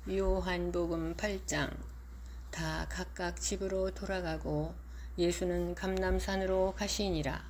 요한복음 8장. 다 각각 집으로 돌아가고 예수는 감람산으로 가시니라.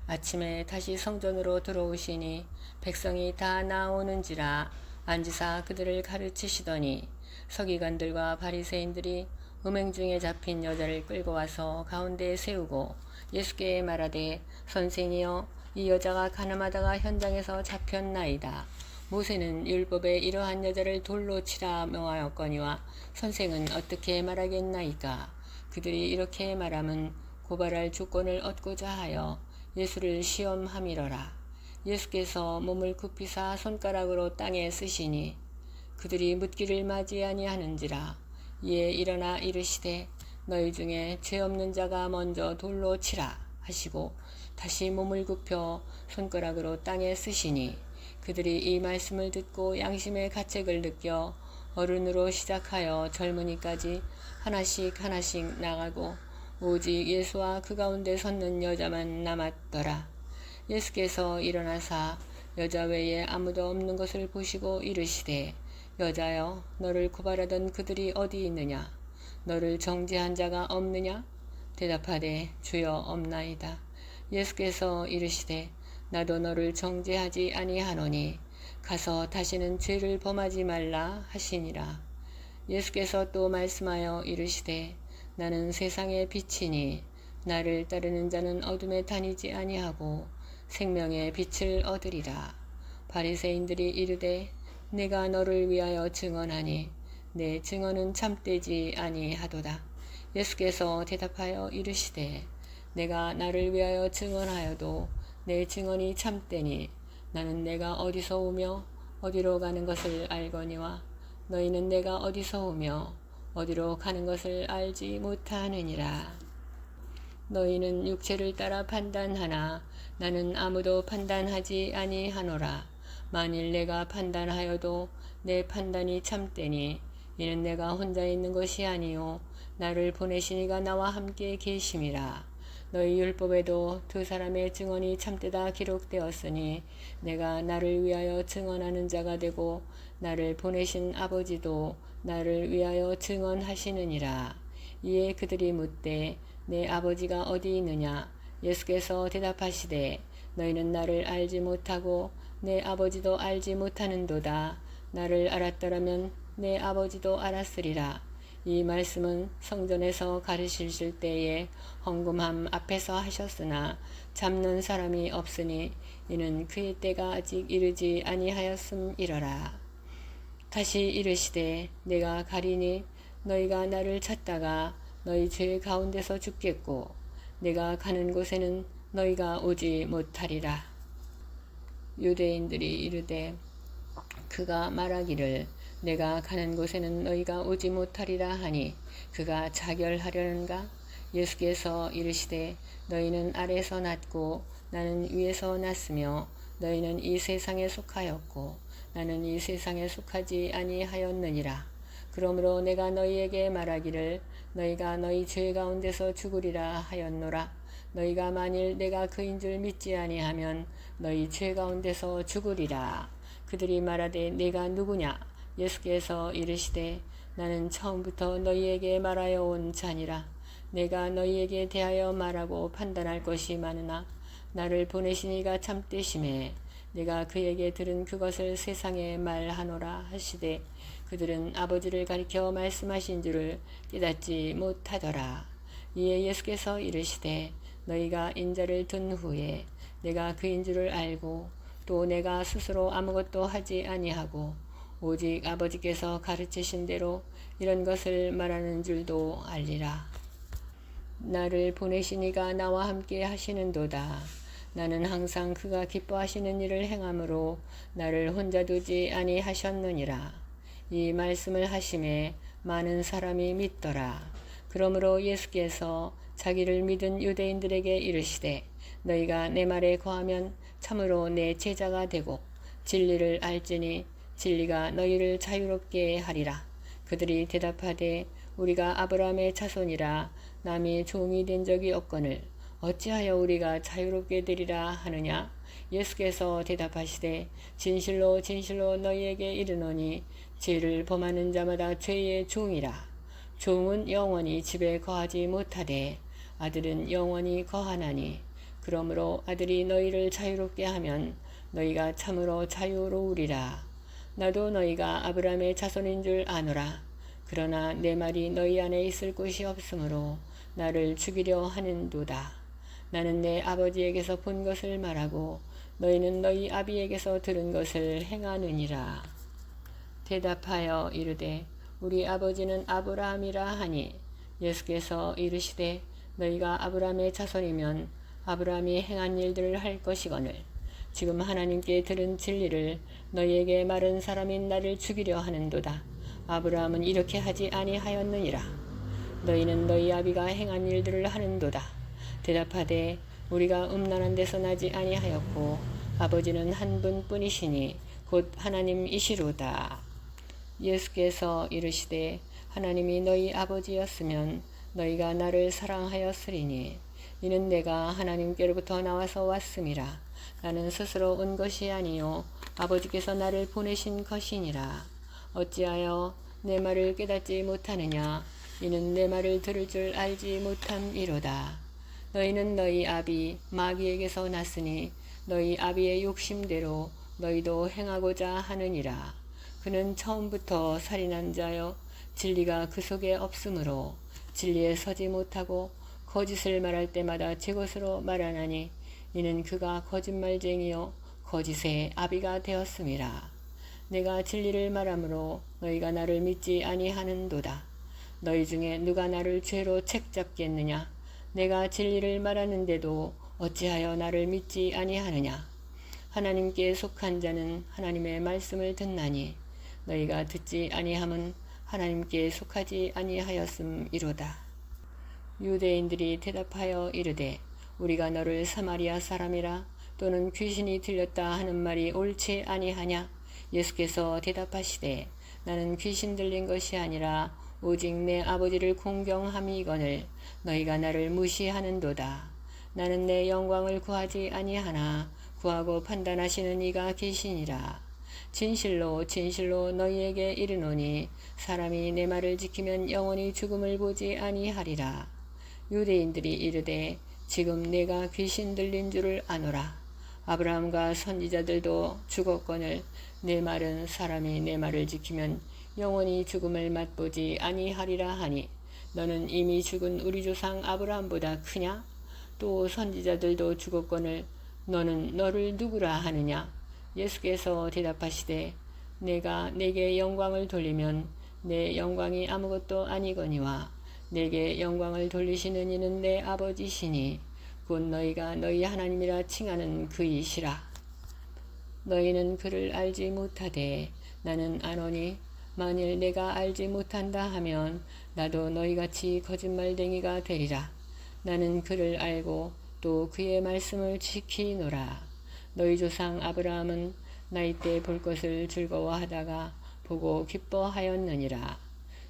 아침에 다시 성전으로 들어오시니 백성이 다 나오는지라 앉으사 그들을 가르치시더니 서기관들과 바리새인들이 음행 중에 잡힌 여자를 끌고 와서 가운데에 세우고 예수께 말하되, 선생이여, 이 여자가 가늠하다가 현장에서 잡혔나이다. 모세는 율법에 이러한 여자를 돌로 치라 명하였거니와 선생은 어떻게 말하겠나이까? 그들이 이렇게 말함은 고발할 주권을 얻고자 하여 예수를 시험함이러라. 예수께서 몸을 굽히사 손가락으로 땅에 쓰시니 그들이 묻기를 맞이 아니하는지라. 이에 일어나 이르시되, 너희 중에 죄 없는 자가 먼저 돌로 치라 하시고 다시 몸을 굽혀 손가락으로 땅에 쓰시니 그들이 이 말씀을 듣고 양심의 가책을 느껴 어른으로 시작하여 젊은이까지 하나씩 나가고 오직 예수와 그 가운데 섰는 여자만 남았더라. 예수께서 일어나사 여자 외에 아무도 없는 것을 보시고 이르시되, 여자여, 너를 고발하던 그들이 어디 있느냐? 너를 정죄한 자가 없느냐? 대답하되, 주여, 없나이다. 예수께서 이르시되, 나도 너를 정죄하지 아니하노니 가서 다시는 죄를 범하지 말라 하시니라. 예수께서 또 말씀하여 이르시되, 나는 세상의 빛이니 나를 따르는 자는 어둠에 다니지 아니하고 생명의 빛을 얻으리라. 바리새인들이 이르되, 내가 너를 위하여 증언하니 내 증언은 참되지 아니하도다. 예수께서 대답하여 이르시되, 내가 나를 위하여 증언하여도 내 증언이 참되니 나는 내가 어디서 오며 어디로 가는 것을 알거니와 너희는 내가 어디서 오며 어디로 가는 것을 알지 못하느니라. 너희는 육체를 따라 판단하나 나는 아무도 판단하지 아니하노라. 만일 내가 판단하여도 내 판단이 참되니 이는 내가 혼자 있는 것이 아니요 나를 보내신 이가 나와 함께 계심이라. 너희 율법에도 두 사람의 증언이 참되다 기록되었으니 내가 나를 위하여 증언하는 자가 되고 나를 보내신 아버지도 나를 위하여 증언하시느니라. 이에 그들이 묻되, 내 아버지가 어디 있느냐? 예수께서 대답하시되, 너희는 나를 알지 못하고 내 아버지도 알지 못하는도다. 나를 알았더라면 내 아버지도 알았으리라. 이 말씀은 성전에서 가르치실 때에 헌금함 앞에서 하셨으나 잡는 사람이 없으니 이는 그의 때가 아직 이르지 아니하였음이러라. 다시 이르시되, 내가 가리니 너희가 나를 찾다가 너희 죄 가운데서 죽겠고 내가 가는 곳에는 너희가 오지 못하리라. 유대인들이 이르되, 그가 말하기를 내가 가는 곳에는 너희가 오지 못하리라 하니 그가 자결하려는가? 예수께서 이르시되, 너희는 아래에서 났고 나는 위에서 났으며 너희는 이 세상에 속하였고 나는 이 세상에 속하지 아니하였느니라. 그러므로 내가 너희에게 말하기를 너희가 너희 죄 가운데서 죽으리라 하였노라. 너희가 만일 내가 그인 줄 믿지 아니하면 너희 죄 가운데서 죽으리라. 그들이 말하되, 내가 누구냐? 예수께서 이르시되, 나는 처음부터 너희에게 말하여 온 자니라. 내가 너희에게 대하여 말하고 판단할 것이 많으나 나를 보내신 이가 참되심에 내가 그에게 들은 그것을 세상에 말하노라 하시되 그들은 아버지를 가리켜 말씀하신 줄을 깨닫지 못하더라. 이에 예수께서 이르시되, 너희가 인자를 둔 후에 내가 그인 줄을 알고 또 내가 스스로 아무것도 하지 아니하고 오직 아버지께서 가르치신 대로 이런 것을 말하는 줄도 알리라. 나를 보내신 이가 나와 함께 하시는도다. 나는 항상 그가 기뻐하시는 일을 행함으로 나를 혼자 두지 아니하셨느니라. 이 말씀을 하심에 많은 사람이 믿더라. 그러므로 예수께서 자기를 믿은 유대인들에게 이르시되, 너희가 내 말에 거하면 참으로 내 제자가 되고 진리를 알지니 진리가 너희를 자유롭게 하리라. 그들이 대답하되, 우리가 아브라함의 자손이라 남이 종이 된 적이 없거늘 어찌하여 우리가 자유롭게 되리라 하느냐? 예수께서 대답하시되 진실로 진실로 너희에게 이르노니 죄를 범하는 자마다 죄의 종이라. 종은 영원히 집에 거하지 못하되 아들은 영원히 거하나니 그러므로 아들이 너희를 자유롭게 하면 너희가 참으로 자유로우리라. 나도 너희가 아브라함의 자손인 줄 아노라. 그러나 내 말이 너희 안에 있을 곳이 없으므로 나를 죽이려 하는도다. 나는 내 아버지에게서 본 것을 말하고 너희는 너희 아비에게서 들은 것을 행하느니라. 대답하여 이르되 우리 아버지는 아브라함이라 하니 예수께서 이르시되 너희가 아브라함의 자손이면 아브라함이 행한 일들을 할 것이거늘 지금 하나님께 들은 진리를 너희에게 말한 사람인 나를 죽이려 하는도다. 아브라함은 이렇게 하지 아니하였느니라. 너희는 너희 아비가 행한 일들을 하는도다. 대답하되 우리가 음란한 데서 나지 아니하였고 아버지는 한 분뿐이시니 곧 하나님이시로다. 예수께서 이르시되 하나님이 너희 아버지였으면 너희가 나를 사랑하였으리니 이는 내가 하나님께로부터 나와서 왔음이라. 나는 스스로 온 것이 아니요 아버지께서 나를 보내신 것이니라. 어찌하여 내 말을 깨닫지 못하느냐. 이는 내 말을 들을 줄 알지 못함이로다. 너희는 너희 아비 마귀에게서 났으니 너희 아비의 욕심대로 너희도 행하고자 하느니라. 그는 처음부터 살인한 자여 진리가 그 속에 없으므로 진리에 서지 못하고 거짓을 말할 때마다 제 것으로 말하나니 이는 그가 거짓말쟁이요 거짓의 아비가 되었음이라. 내가 진리를 말하므로 너희가 나를 믿지 아니하는도다. 너희 중에 누가 나를 죄로 책잡겠느냐. 내가 진리를 말하는데도 어찌하여 나를 믿지 아니하느냐. 하나님께 속한 자는 하나님의 말씀을 듣나니 너희가 듣지 아니함은 하나님께 속하지 아니하였음이로다. 유대인들이 대답하여 이르되 우리가 너를 사마리아 사람이라 또는 귀신이 들렸다 하는 말이 옳지 아니하냐. 예수께서 대답하시되 나는 귀신 들린 것이 아니라 오직 내 아버지를 공경함이거늘 너희가 나를 무시하는도다. 나는 내 영광을 구하지 아니하나 구하고 판단하시는 이가 계시니라. 진실로 진실로 너희에게 이르노니 사람이 내 말을 지키면 영원히 죽음을 보지 아니하리라. 유대인들이 이르되 지금 내가 귀신 들린 줄을 아노라. 아브라함과 선지자들도 죽었거늘 내 말은 사람이 내 말을 지키면 영원히 죽음을 맛보지 아니하리라 하니 너는 이미 죽은 우리 조상 아브라함보다 크냐? 또 선지자들도 죽었거늘 너는 너를 누구라 하느냐? 예수께서 대답하시되 내가 내게 영광을 돌리면 내 영광이 아무것도 아니거니와 내게 영광을 돌리시는 이는 내 아버지시니 곧 너희가 너희 하나님이라 칭하는 그이시라. 너희는 그를 알지 못하되 나는 아노니 만일 내가 알지 못한다 하면 나도 너희같이 거짓말쟁이가 되리라. 나는 그를 알고 또 그의 말씀을 지키노라. 너희 조상 아브라함은 나이 때 볼 것을 즐거워하다가 보고 기뻐하였느니라.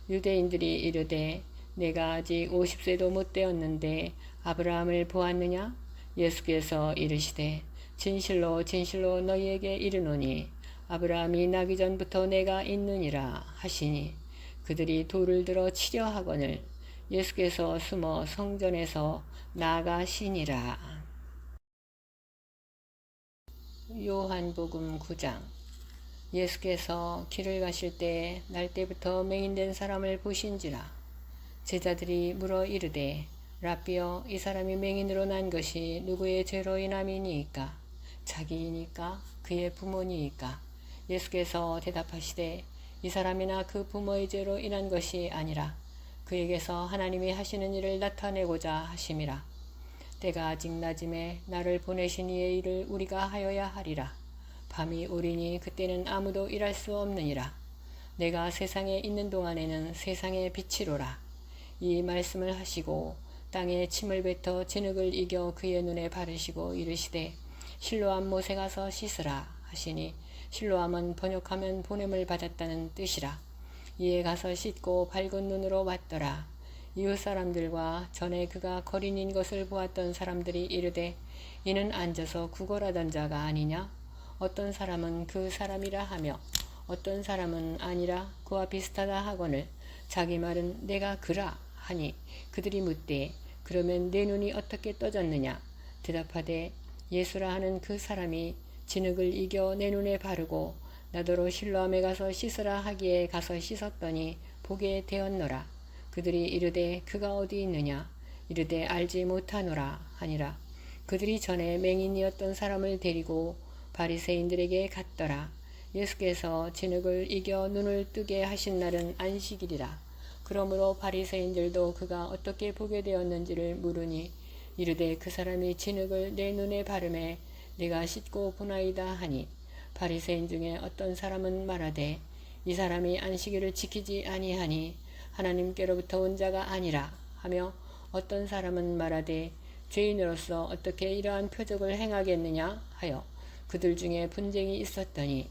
유대인들이 이르되 내가 아직 50세도 못 되었는데 아브라함을 보았느냐? 예수께서 이르시되 진실로 진실로 너희에게 이르노니 아브라함이 나기 전부터 내가 있느니라 하시니 그들이 돌을 들어 치려 하거늘 예수께서 숨어 성전에서 나가시니라. 요한복음 9장. 예수께서 길을 가실 때 날때부터 맹인된 사람을 보신지라. 제자들이 물어 이르되 랍비여 이 사람이 맹인으로 난 것이 누구의 죄로 인함이니이까? 자기이니까? 그의 부모니이까? 예수께서 대답하시되 이 사람이나 그 부모의 죄로 인한 것이 아니라 그에게서 하나님이 하시는 일을 나타내고자 하심이라. 때가 아직 낮음에 나를 보내신 이의 일을 우리가 하여야 하리라. 밤이 오리니 그때는 아무도 일할 수 없느니라. 내가 세상에 있는 동안에는 세상의 빛이로라. 이 말씀을 하시고 땅에 침을 뱉어 진흙을 이겨 그의 눈에 바르시고 이르시되 실로암 못에 가서 씻으라 하시니 실로암은 번역하면 보냄을 받았다는 뜻이라. 이에 가서 씻고 밝은 눈으로 왔더라. 이웃 사람들과 전에 그가 거린인 것을 보았던 사람들이 이르되 이는 앉아서 구걸하던 자가 아니냐? 어떤 사람은 그 사람이라 하며 어떤 사람은 아니라 그와 비슷하다 하거늘 자기 말은 내가 그라 하니 그들이 묻되 그러면 내 눈이 어떻게 떠졌느냐? 대답하되 예수라 하는 그 사람이 진흙을 이겨 내 눈에 바르고 나더러 실로암에 가서 씻으라 하기에 가서 씻었더니 보게 되었노라. 그들이 이르되 그가 어디 있느냐? 이르되 알지 못하노라 하니라. 그들이 전에 맹인이었던 사람을 데리고 바리새인들에게 갔더라. 예수께서 진흙을 이겨 눈을 뜨게 하신 날은 안식일이라. 그러므로 바리새인들도 그가 어떻게 보게 되었는지를 물으니 이르되 그 사람이 진흙을 내 눈에 바르매 내가 씻고 보나이다 하니 바리새인 중에 어떤 사람은 말하되 이 사람이 안식일을 지키지 아니하니 하나님께로부터 온 자가 아니라 하며 어떤 사람은 말하되 죄인으로서 어떻게 이러한 표적을 행하겠느냐 하여 그들 중에 분쟁이 있었더니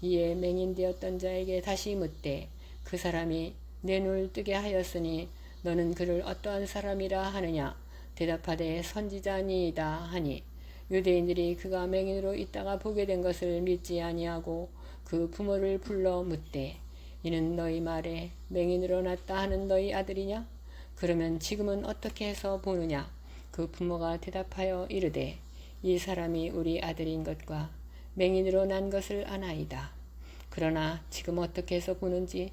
이에 맹인되었던 자에게 다시 묻되 그 사람이 내 눈을 뜨게 하였으니 너는 그를 어떠한 사람이라 하느냐? 대답하되 선지자니이다 하니 유대인들이 그가 맹인으로 있다가 보게 된 것을 믿지 아니하고 그 부모를 불러 묻되 이는 너희 말에 맹인으로 났다 하는 너희 아들이냐? 그러면 지금은 어떻게 해서 보느냐? 그 부모가 대답하여 이르되 이 사람이 우리 아들인 것과 맹인으로 난 것을 아나이다. 그러나 지금 어떻게 해서 보는지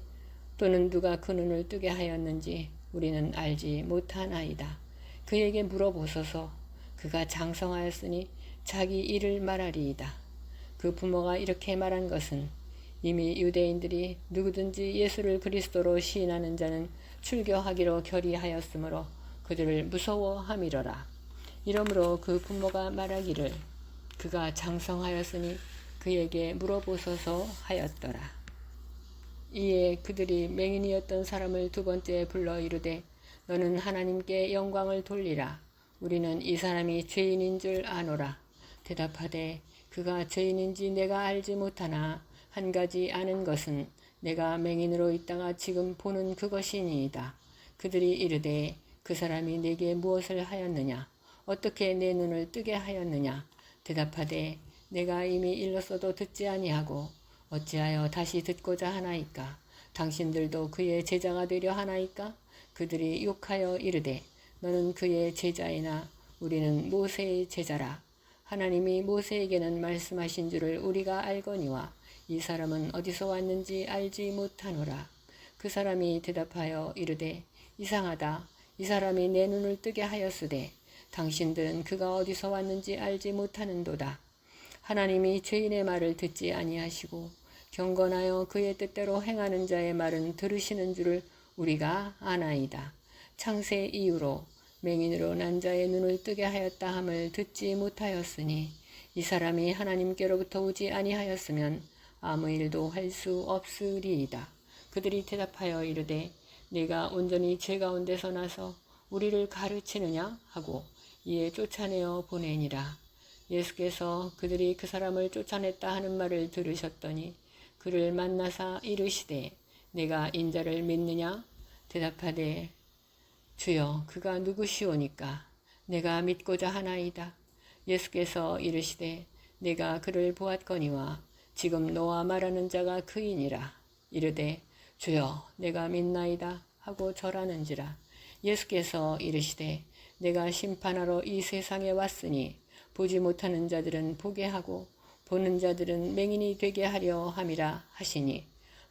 또는 누가 그 눈을 뜨게 하였는지 우리는 알지 못하나이다. 그에게 물어보소서. 그가 장성하였으니 자기 일을 말하리이다. 그 부모가 이렇게 말한 것은 이미 유대인들이 누구든지 예수를 그리스도로 시인하는 자는 출교하기로 결의하였으므로 그들을 무서워함이로라. 이러므로 그 부모가 말하기를 그가 장성하였으니 그에게 물어보소서 하였더라. 이에 그들이 맹인이었던 사람을 두 번째 불러 이르되 너는 하나님께 영광을 돌리라. 우리는 이 사람이 죄인인 줄 아노라. 대답하되 그가 죄인인지 내가 알지 못하나 한 가지 아는 것은 내가 맹인으로 있다가 지금 보는 그것이니이다. 그들이 이르되 그 사람이 내게 무엇을 하였느냐? 어떻게 내 눈을 뜨게 하였느냐? 대답하되 내가 이미 일렀어도 듣지 아니하고 어찌하여 다시 듣고자 하나이까? 당신들도 그의 제자가 되려 하나이까? 그들이 욕하여 이르되 너는 그의 제자이나 우리는 모세의 제자라. 하나님이 모세에게는 말씀하신 줄을 우리가 알거니와 이 사람은 어디서 왔는지 알지 못하노라. 그 사람이 대답하여 이르되 이상하다. 이 사람이 내 눈을 뜨게 하였으되 당신들은 그가 어디서 왔는지 알지 못하는도다. 하나님이 죄인의 말을 듣지 아니하시고 경건하여 그의 뜻대로 행하는 자의 말은 들으시는 줄을 우리가 아나이다. 창세 이후로 맹인으로 난 자의 눈을 뜨게 하였다 함을 듣지 못하였으니 이 사람이 하나님께로부터 오지 아니하였으면 아무 일도 할 수 없으리이다. 그들이 대답하여 이르되 네가 온전히 죄 가운데서 나서 우리를 가르치느냐 하고 이에 쫓아내어 보내니라. 예수께서 그들이 그 사람을 쫓아냈다 하는 말을 들으셨더니 그를 만나사 이르시되 내가 인자를 믿느냐? 대답하되 주여 그가 누구시오니까 내가 믿고자 하나이다. 예수께서 이르시되 내가 그를 보았거니와 지금 너와 말하는 자가 그이니라. 이르되 주여 내가 믿나이다 하고 절하는지라. 예수께서 이르시되 내가 심판하러 이 세상에 왔으니 보지 못하는 자들은 보게 하고 보는 자들은 맹인이 되게 하려 함이라 하시니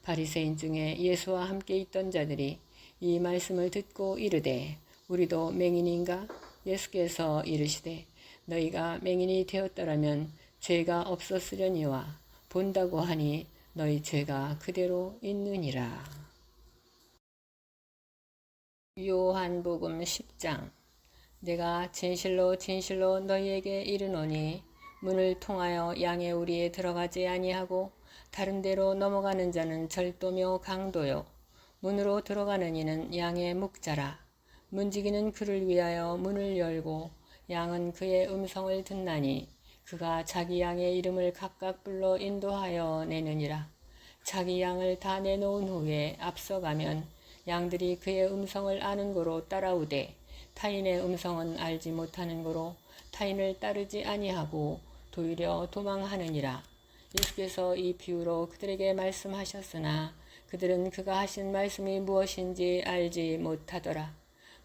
바리새인 중에 예수와 함께 있던 자들이 이 말씀을 듣고 이르되 우리도 맹인인가? 예수께서 이르시되 너희가 맹인이 되었더라면 죄가 없었으려니와 본다고 하니 너희 죄가 그대로 있느니라. 요한복음 10장. 내가 진실로 진실로 너희에게 이르노니 문을 통하여 양의 우리에 들어가지 아니하고 다른 데로 넘어가는 자는 절도며 강도요 문으로 들어가는 이는 양의 목자라. 문지기는 그를 위하여 문을 열고 양은 그의 음성을 듣나니 그가 자기 양의 이름을 각각 불러 인도하여 내느니라. 자기 양을 다 내놓은 후에 앞서가면 양들이 그의 음성을 아는 고로 따라오되 타인의 음성은 알지 못하는 고로 타인을 따르지 아니하고 도리어 도망하느니라. 예수께서 이 비유로 그들에게 말씀하셨으나 그들은 그가 하신 말씀이 무엇인지 알지 못하더라.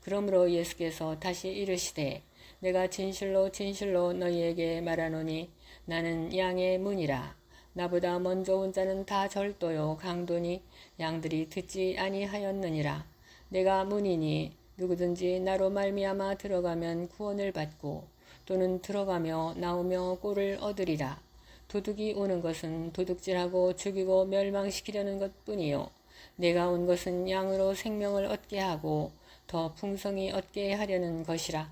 그러므로 예수께서 다시 이르시되 내가 진실로 진실로 너희에게 말하노니 나는 양의 문이라. 나보다 먼저 온 자는 다 절도요 강도니 양들이 듣지 아니하였느니라. 내가 문이니 누구든지 나로 말미암아 들어가면 구원을 받고 또는 들어가며 나오며 꼴을 얻으리라. 도둑이 오는 것은 도둑질하고 죽이고 멸망시키려는 것뿐이요 내가 온 것은 양으로 생명을 얻게 하고 더 풍성히 얻게 하려는 것이라.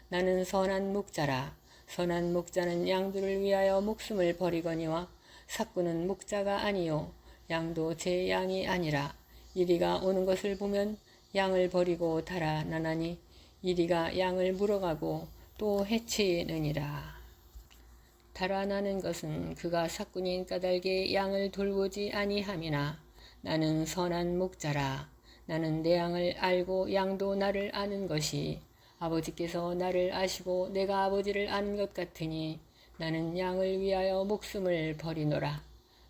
나는 선한 목자라. 선한 목자는 양들을 위하여 목숨을 버리거니와 삭구는 목자가 아니요 양도 제 양이 아니라. 이리가 오는 것을 보면 양을 버리고 달아나나니 이리가 양을 물어가고 또 해치느니라. 달아나는 것은 그가 삭군인 까닭에 양을 돌보지 아니함이나 나는 선한 목자라. 나는 내 양을 알고 양도 나를 아는 것이 아버지께서 나를 아시고 내가 아버지를 아는 것 같으니 나는 양을 위하여 목숨을 버리노라.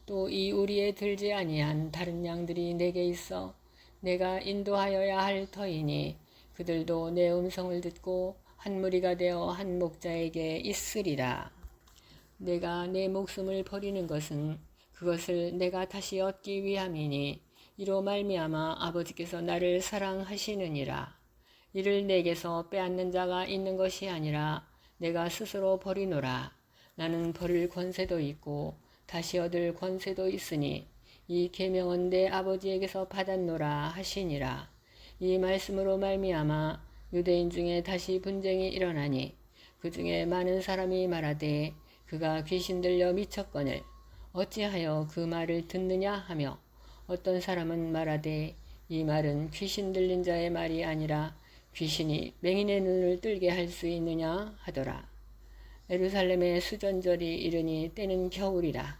또 이 우리에 들지 아니한 다른 양들이 내게 있어 내가 인도하여야 할 터이니 그들도 내 음성을 듣고 한 무리가 되어 한 목자에게 있으리라. 내가 내 목숨을 버리는 것은 그것을 내가 다시 얻기 위함이니 이로 말미암아 아버지께서 나를 사랑하시느니라. 이를 내게서 빼앗는 자가 있는 것이 아니라 내가 스스로 버리노라. 나는 버릴 권세도 있고 다시 얻을 권세도 있으니 이 계명은 내 아버지에게서 받았노라 하시니라. 이 말씀으로 말미암아 유대인 중에 다시 분쟁이 일어나니 그 중에 많은 사람이 말하되 그가 귀신 들려 미쳤거늘 어찌하여 그 말을 듣느냐 하며 어떤 사람은 말하되 이 말은 귀신 들린 자의 말이 아니라 귀신이 맹인의 눈을 뜨게 할 수 있느냐 하더라. 예루살렘의 수전절이 이르니 때는 겨울이라.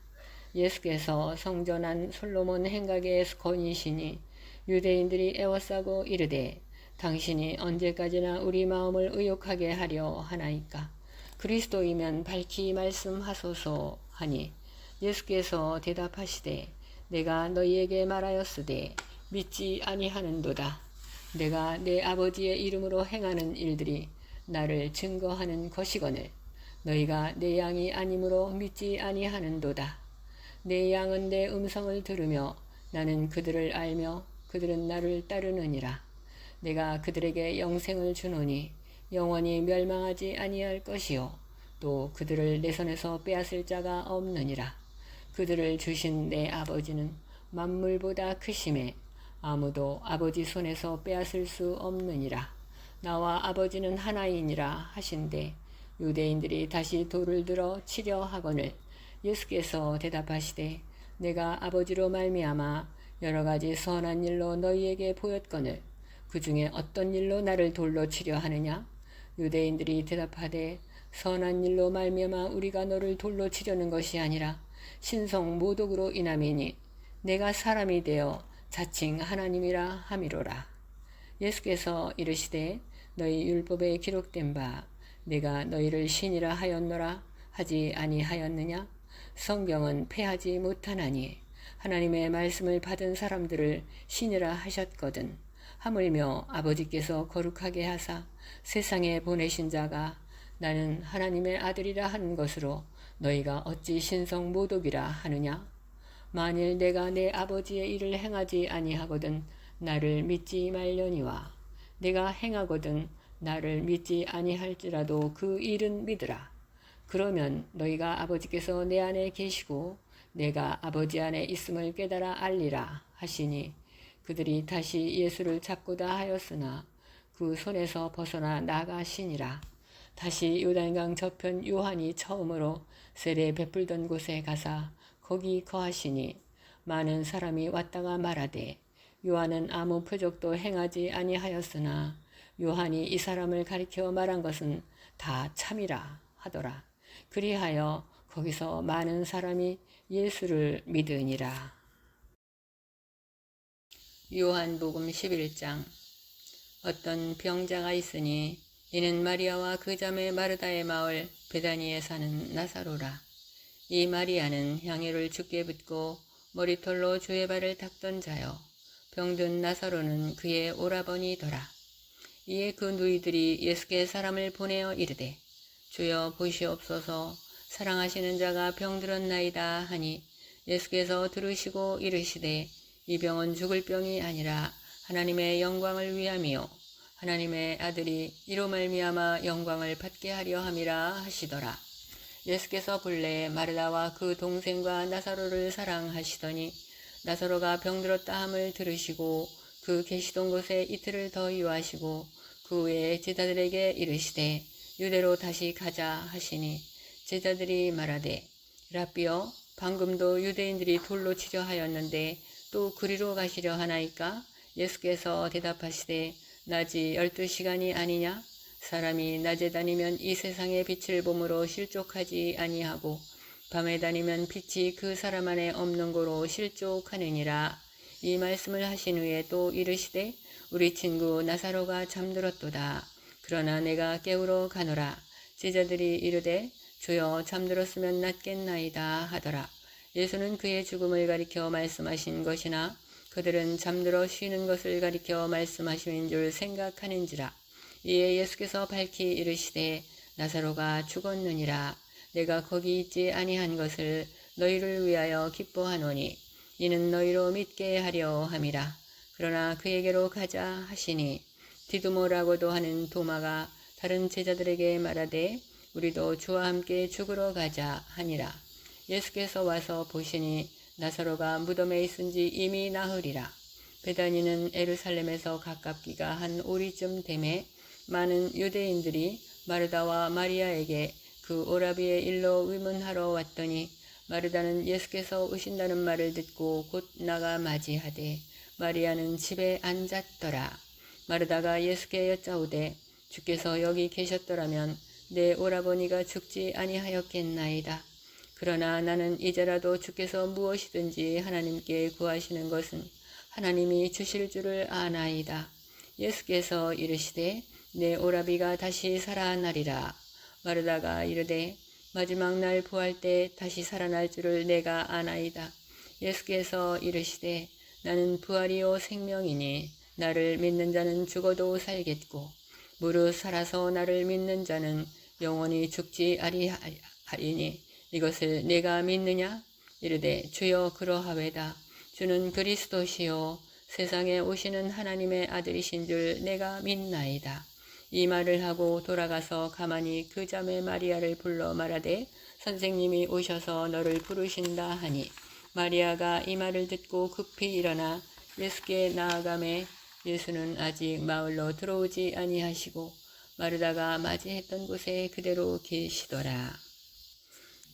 예수께서 성전 안 솔로몬 행각에 거니시니 유대인들이 애워싸고 이르되 당신이 언제까지나 우리 마음을 의욕하게 하려 하나이까. 그리스도이면 밝히 말씀하소서 하니 예수께서 대답하시되 내가 너희에게 말하였으되 믿지 아니하는도다. 내가 내 아버지의 이름으로 행하는 일들이 나를 증거하는 것이거늘 너희가 내 양이 아니므로 믿지 아니하는도다. 내 양은 내 음성을 들으며 나는 그들을 알며 그들은 나를 따르느니라. 내가 그들에게 영생을 주노니 영원히 멸망하지 아니할 것이요 또 그들을 내 손에서 빼앗을 자가 없느니라. 그들을 주신 내 아버지는 만물보다 크심에 아무도 아버지 손에서 빼앗을 수 없느니라. 나와 아버지는 하나이니라 하신대 유대인들이 다시 돌을 들어 치려 하거늘 예수께서 대답하시되 내가 아버지로 말미암아 여러 가지 선한 일로 너희에게 보였거늘 그 중에 어떤 일로 나를 돌로 치려 하느냐? 유대인들이 대답하되 선한 일로 말미암아 우리가 너를 돌로 치려는 것이 아니라 신성 모독으로 인함이니 내가 사람이 되어 자칭 하나님이라 함이로라. 예수께서 이르시되 너희 율법에 기록된 바 내가 너희를 신이라 하였노라 하지 아니하였느냐? 성경은 패하지 못하나니 하나님의 말씀을 받은 사람들을 신이라 하셨거든. 하물며 아버지께서 거룩하게 하사 세상에 보내신 자가 나는 하나님의 아들이라 하는 것으로 너희가 어찌 신성 모독이라 하느냐? 만일 내가 내 아버지의 일을 행하지 아니하거든 나를 믿지 말려니와 내가 행하거든 나를 믿지 아니할지라도 그 일은 믿으라. 그러면 너희가 아버지께서 내 안에 계시고 내가 아버지 안에 있음을 깨달아 알리라 하시니 그들이 다시 예수를 잡고자 하였으나 그 손에서 벗어나 나가시니라. 다시 요단강 저편 요한이 처음으로 세례 베풀던 곳에 가사 거기 거하시니 많은 사람이 왔다가 말하되 요한은 아무 표적도 행하지 아니하였으나 요한이 이 사람을 가리켜 말한 것은 다 참이라 하더라. 그리하여 거기서 많은 사람이 예수를 믿으니라. 요한복음 11장. 어떤 병자가 있으니 이는 마리아와 그 자매 마르다의 마을 베다니에 사는 나사로라. 이 마리아는 향유를 주께 붓고 머리털로 주의 발을 닦던 자요, 병든 나사로는 그의 오라버니더라. 이에 그 누이들이 예수께 사람을 보내어 이르되, 주여 보시옵소서, 사랑하시는 자가 병들었나이다 하니, 예수께서 들으시고 이르시되, 이 병은 죽을 병이 아니라 하나님의 영광을 위함이요 하나님의 아들이 이로 말미암아 영광을 받게 하려 함이라 하시더라. 예수께서 본래 마르다와 그 동생과 나사로를 사랑하시더니 나사로가 병들었다 함을 들으시고 그 계시던 곳에 이틀을 더 유하시고 그 후에 제자들에게 이르시되 유대로 다시 가자 하시니, 제자들이 말하되, 랍비여, 방금도 유대인들이 돌로 치려 하였는데 또 그리로 가시려 하나이까? 예수께서 대답하시되, 낮이 12시간이 아니냐? 사람이 낮에 다니면 이 세상의 빛을 보므로 실족하지 아니하고 밤에 다니면 빛이 그 사람 안에 없는 고로 실족하느니라. 이 말씀을 하신 후에 또 이르시되, 우리 친구 나사로가 잠들었도다. 그러나 내가 깨우러 가노라. 제자들이 이르되, 주여, 잠들었으면 낫겠나이다 하더라. 예수는 그의 죽음을 가리켜 말씀하신 것이나 그들은 잠들어 쉬는 것을 가리켜 말씀하심인 줄 생각하는지라. 이에 예수께서 밝히 이르시되, 나사로가 죽었느니라. 내가 거기 있지 아니한 것을 너희를 위하여 기뻐하노니 이는 너희로 믿게 하려 함이라. 그러나 그에게로 가자 하시니, 디두모라고도 하는 도마가 다른 제자들에게 말하되, 우리도 주와 함께 죽으러 가자 하니라. 예수께서 와서 보시니 나사로가 무덤에 있은지 이미 나흘이라. 베다니는 에루살렘에서 가깝기가 한 오리쯤 되매 많은 유대인들이 마르다와 마리아에게 그 오라비의 일로 위문하러 왔더니, 마르다는 예수께서 오신다는 말을 듣고 곧 나가 맞이하되 마리아는 집에 앉았더라. 마르다가 예수께 여짜오되, 주께서 여기 계셨더라면 내 오라버니가 죽지 아니하였겠나이다. 그러나 나는 이제라도 주께서 무엇이든지 하나님께 구하시는 것은 하나님이 주실 줄을 아나이다. 예수께서 이르시되, 내 오라비가 다시 살아나리라. 마르다가 이르되, 마지막 날 부활 때 다시 살아날 줄을 내가 아나이다. 예수께서 이르시되, 나는 부활이요 생명이니 나를 믿는 자는 죽어도 살겠고 무릇 살아서 나를 믿는 자는 영원히 죽지 아니하리니 이것을 내가 믿느냐? 이르되, 주여, 그러하외다. 주는 그리스도시요 세상에 오시는 하나님의 아들이신 줄 내가 믿나이다. 이 말을 하고 돌아가서 가만히 그 자매 마리아를 불러 말하되, 선생님이 오셔서 너를 부르신다 하니, 마리아가 이 말을 듣고 급히 일어나 예수께 나아가매 예수는 아직 마을로 들어오지 아니하시고 마르다가 맞이했던 곳에 그대로 계시더라.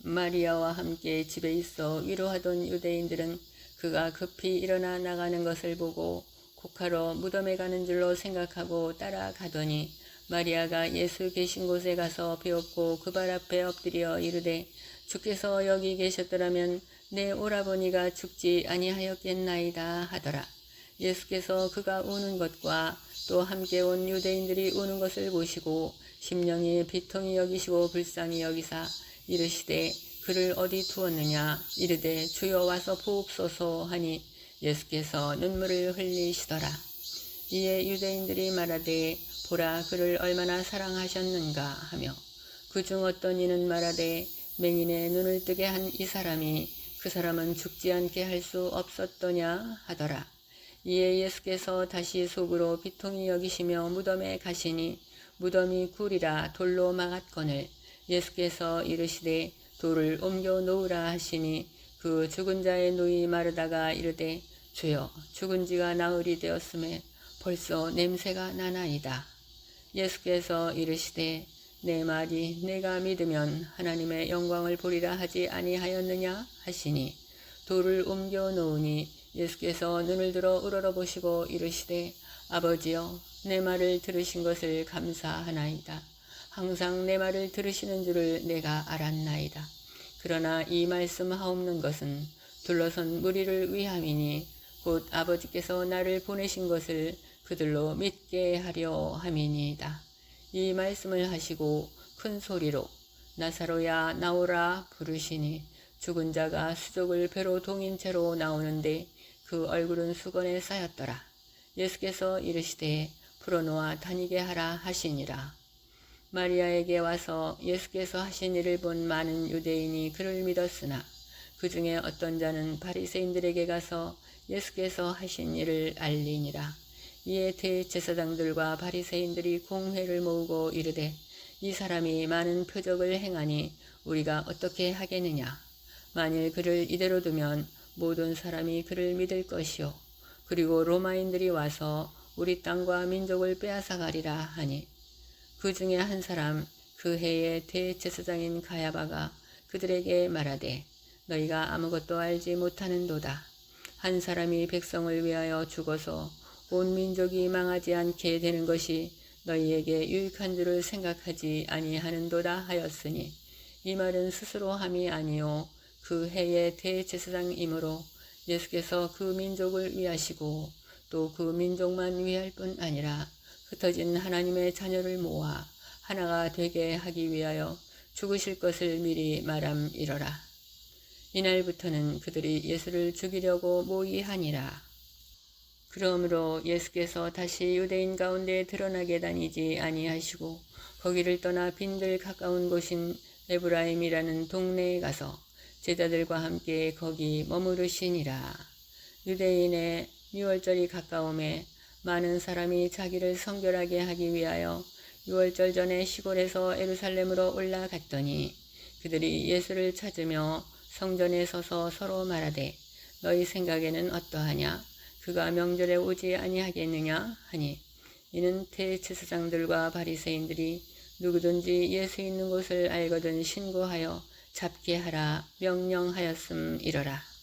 마리아와 함께 집에 있어 위로하던 유대인들은 그가 급히 일어나 나가는 것을 보고 곡하러 무덤에 가는 줄로 생각하고 따라가더니, 마리아가 예수 계신 곳에 가서 배웠고 그 발 앞에 엎드려 이르되, 주께서 여기 계셨더라면 내 오라버니가 죽지 아니하였겠나이다 하더라. 예수께서 그가 우는 것과 또 함께 온 유대인들이 우는 것을 보시고 심령이 비통히 여기시고 불쌍히 여기사 이르시되, 그를 어디 두었느냐? 이르되, 주여 와서 보옵소서 하니 예수께서 눈물을 흘리시더라. 이에 유대인들이 말하되, 보라, 그를 얼마나 사랑하셨는가 하며 그중 어떤 이는 말하되, 맹인의 눈을 뜨게 한 이 사람이 그 사람은 죽지 않게 할 수 없었더냐 하더라. 이에 예수께서 다시 속으로 비통히 여기시며 무덤에 가시니 무덤이 굴이라 돌로 막았거늘 예수께서 이르시되, 돌을 옮겨 놓으라 하시니 그 죽은 자의 누이 마르다가 이르되, 주여, 죽은 지가 나흘이 되었음에 벌써 냄새가 나나이다. 예수께서 이르시되, 내 말이 내가 믿으면 하나님의 영광을 보리라 하지 아니하였느냐 하시니, 돌을 옮겨 놓으니 예수께서 눈을 들어 우러러보시고 이르시되, 아버지여, 내 말을 들으신 것을 감사하나이다. 항상 내 말을 들으시는 줄을 내가 알았나이다. 그러나 이 말씀하옵는 것은 둘러선 무리를 위함이니 곧 아버지께서 나를 보내신 것을 그들로 믿게 하려 함이니이다. 이 말씀을 하시고 큰 소리로 나사로야 나오라 부르시니 죽은 자가 수족을 배로 동인 채로 나오는데 그 얼굴은 수건에 쌓였더라. 예수께서 이르시되 풀어놓아 다니게 하라 하시니라. 마리아에게 와서 예수께서 하신 일을 본 많은 유대인이 그를 믿었으나 그 중에 어떤 자는 바리새인들에게 가서 예수께서 하신 일을 알리니라. 이에 대제사장들과 바리새인들이 공회를 모으고 이르되 이 사람이 많은 표적을 행하니 우리가 어떻게 하겠느냐. 만일 그를 이대로 두면 모든 사람이 그를 믿을 것이요 그리고 로마인들이 와서 우리 땅과 민족을 빼앗아 가리라 하니 그 중에 한 사람 그 해의 대제사장인 가야바가 그들에게 말하되 너희가 아무것도 알지 못하는도다. 한 사람이 백성을 위하여 죽어서 온 민족이 망하지 않게 되는 것이 너희에게 유익한 줄을 생각하지 아니하는도다 하였으니 이 말은 스스로 함이 아니요 그 해의 대제사장이므로 예수께서 그 민족을 위하시고 또 그 민족만 위할 뿐 아니라 흩어진 하나님의 자녀를 모아 하나가 되게 하기 위하여 죽으실 것을 미리 말함이러라. 이날부터는 그들이 예수를 죽이려고 모의하니라. 그러므로 예수께서 다시 유대인 가운데 드러나게 다니지 아니하시고 거기를 떠나 빈들 가까운 곳인 에브라임이라는 동네에 가서 제자들과 함께 거기 머무르시니라. 유대인의 유월절이 가까움에 많은 사람이 자기를 성결하게 하기 위하여 유월절 전에 시골에서 예루살렘으로 올라갔더니 그들이 예수를 찾으며 성전에 서서 서로 말하되 너희 생각에는 어떠하냐? 그가 명절에 오지 아니하겠느냐 하니 이는 대제사장들과 바리새인들이 누구든지 예수 있는 곳을 알거든 신고하여 잡게 하라 명령하였음이러라.